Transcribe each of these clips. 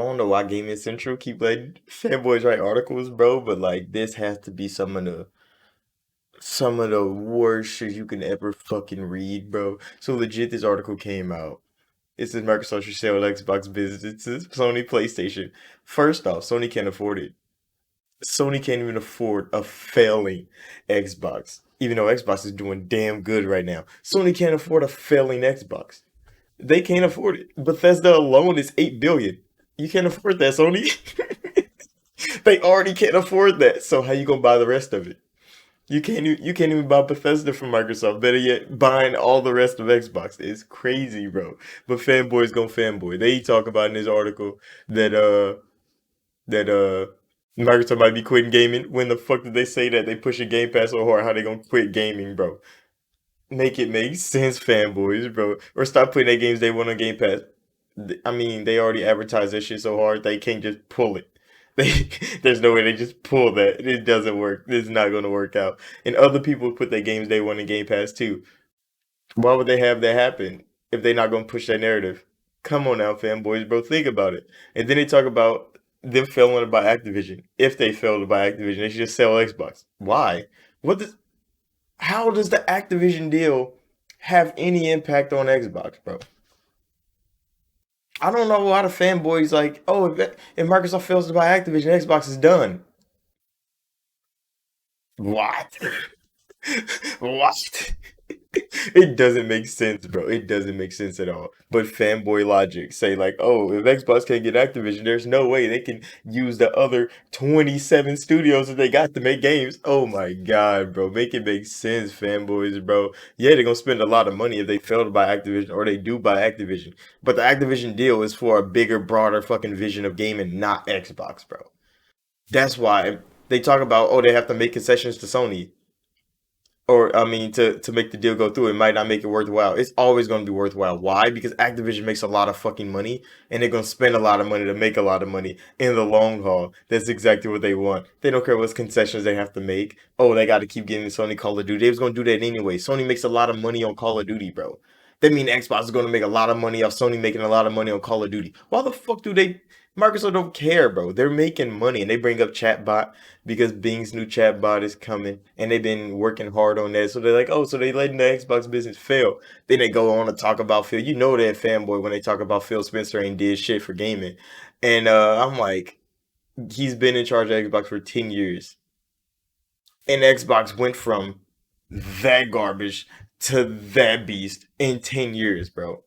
don't know why GameCentral keep letting fanboys write articles, bro, but like this has to be some of the worst shit you can ever fucking read, bro. So legit, this article came out. It says Microsoft should sell Xbox businesses, Sony PlayStation. First off, Sony can't afford it. Sony can't even afford a failing Xbox, even though Xbox is doing damn good right now. Sony can't afford a failing Xbox. They can't afford it. Bethesda alone is 8 billion. You can't afford that, Sony. They already can't afford that. So how you gonna buy the rest of it? You can't even buy Bethesda from Microsoft. Better yet, buying all the rest of Xbox is crazy, bro. But fanboys gonna fanboy. They talk about in this article that that Microsoft might be quitting gaming. When the fuck did they say that? They push a Game Pass so hard. How they gonna quit gaming, bro? Make it make sense, fanboys, bro. Or stop putting their games they want on Game Pass. I mean, they already advertise that shit so hard they can't just pull it. They, there's no way they just pull that. It doesn't work. It's not gonna work out. And other people put their games they want in Game Pass too. Why would they have that happen if they're not gonna push that narrative? Come on now, fanboys, bro. Think about it. And then they talk about them failing to buy Activision. If they fail to buy Activision, they should just sell Xbox. Why? What does How does the Activision deal have any impact on Xbox, bro? I don't know why the fanboys like, oh, if Microsoft fails to buy Activision, Xbox is done. What? What? It doesn't make sense, bro. It doesn't make sense at all. But fanboy logic say like, oh, if Xbox can't get Activision, there's no way they can use the other 27 studios that they got to make games. Oh my God, bro. Make it make sense, fanboys, bro. Yeah, they're gonna spend a lot of money if they fail to buy Activision or they do buy Activision. But the Activision deal is for a bigger, broader fucking vision of gaming, not Xbox, bro. That's why they talk about, oh, they have to make concessions to Sony. Or I mean, to make the deal go through, it might not make it worthwhile. It's always going to be worthwhile. Why? Because Activision makes a lot of fucking money, and they're going to spend a lot of money to make a lot of money in the long haul. That's exactly what they want. They don't care what concessions they have to make. Oh, they got to keep getting Sony Call of Duty. They was going to do that anyway. Sony makes a lot of money on Call of Duty, bro. That means Xbox is going to make a lot of money off Sony making a lot of money on Call of Duty. Why the fuck do they? Microsoft don't care, bro. They're making money, and they bring up chatbot because Bing's new chatbot is coming, and they've been working hard on that. So they're like, oh, so they letting the Xbox business fail. Then they go on to talk about Phil. You know that fanboy when they talk about Phil Spencer ain't did shit for gaming, and I'm like, he's been in charge of Xbox for 10 years, and Xbox went from that garbage to that beast in 10 years, bro.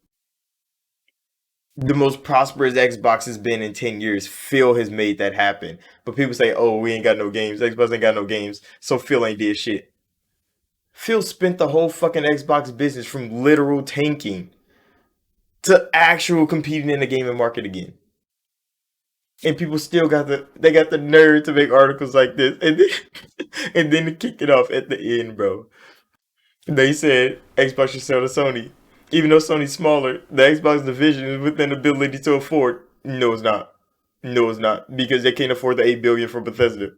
The most prosperous Xbox has been in 10 years. Phil has made that happen. But people say, oh, we ain't got no games. Xbox ain't got no games. So Phil ain't did shit. Phil spent the whole fucking Xbox business from literal tanking to actual competing in the gaming market again. And people still got the nerve to make articles like this. And then, and then to kick it off at the end, bro. They said Xbox should sell to Sony. Even though Sony's smaller, the Xbox division is within ability to afford. No, it's not. No, it's not. Because they can't afford the 8 billion from Bethesda.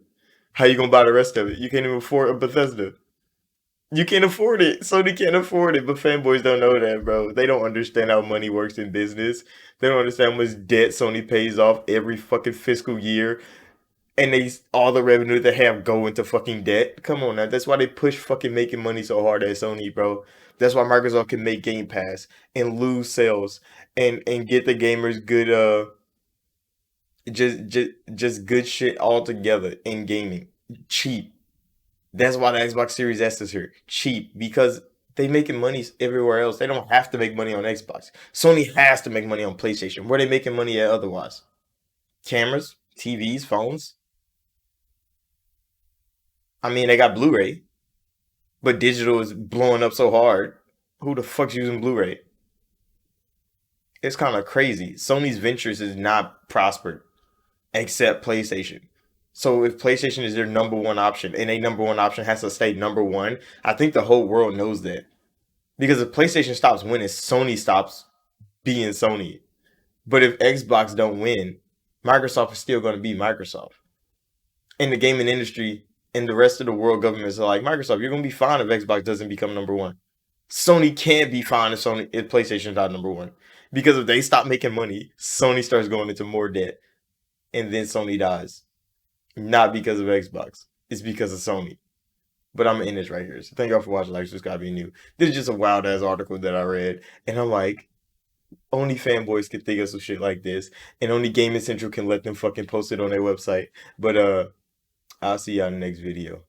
How you gonna buy the rest of it? You can't even afford a Bethesda. You can't afford it. Sony can't afford it, but fanboys don't know that, bro. They don't understand how money works in business. They don't understand how much debt Sony pays off every fucking fiscal year, and they all the revenue they have go into fucking debt. Come on now, that's why they push fucking making money so hard at Sony, bro. That's why Microsoft can make Game Pass and lose sales and get the gamers good just good shit altogether in gaming cheap. That's why the Xbox Series S is here cheap because they making money everywhere else. They don't have to make money on Xbox. Sony has to make money on PlayStation. Where they making money at otherwise? Cameras, TVs, phones. I mean, they got Blu-ray, but digital is blowing up so hard. Who the fuck's using Blu-ray? It's kind of crazy. Sony's ventures is not prospered except PlayStation. So if PlayStation is their number one option and a number one option has to stay number one, I think the whole world knows that. Because if PlayStation stops winning, Sony stops being Sony. But if Xbox don't win, Microsoft is still going to be Microsoft. In the gaming industry and the rest of the world governments are like, Microsoft, you're going to be fine if Xbox doesn't become number one. Sony can't be fine if PlayStation's not number one Because if they stop making money, Sony starts going into more debt, and then Sony dies. Not because of Xbox. It's because of Sony. But I'm in this right here. So thank y'all for watching. Like, subscribe, be new. This is just a wild ass article that I read, and I'm like, only fanboys can think of some shit like this, and only Gaming Central can let them fucking post it on their website. But I'll see y'all in the next video.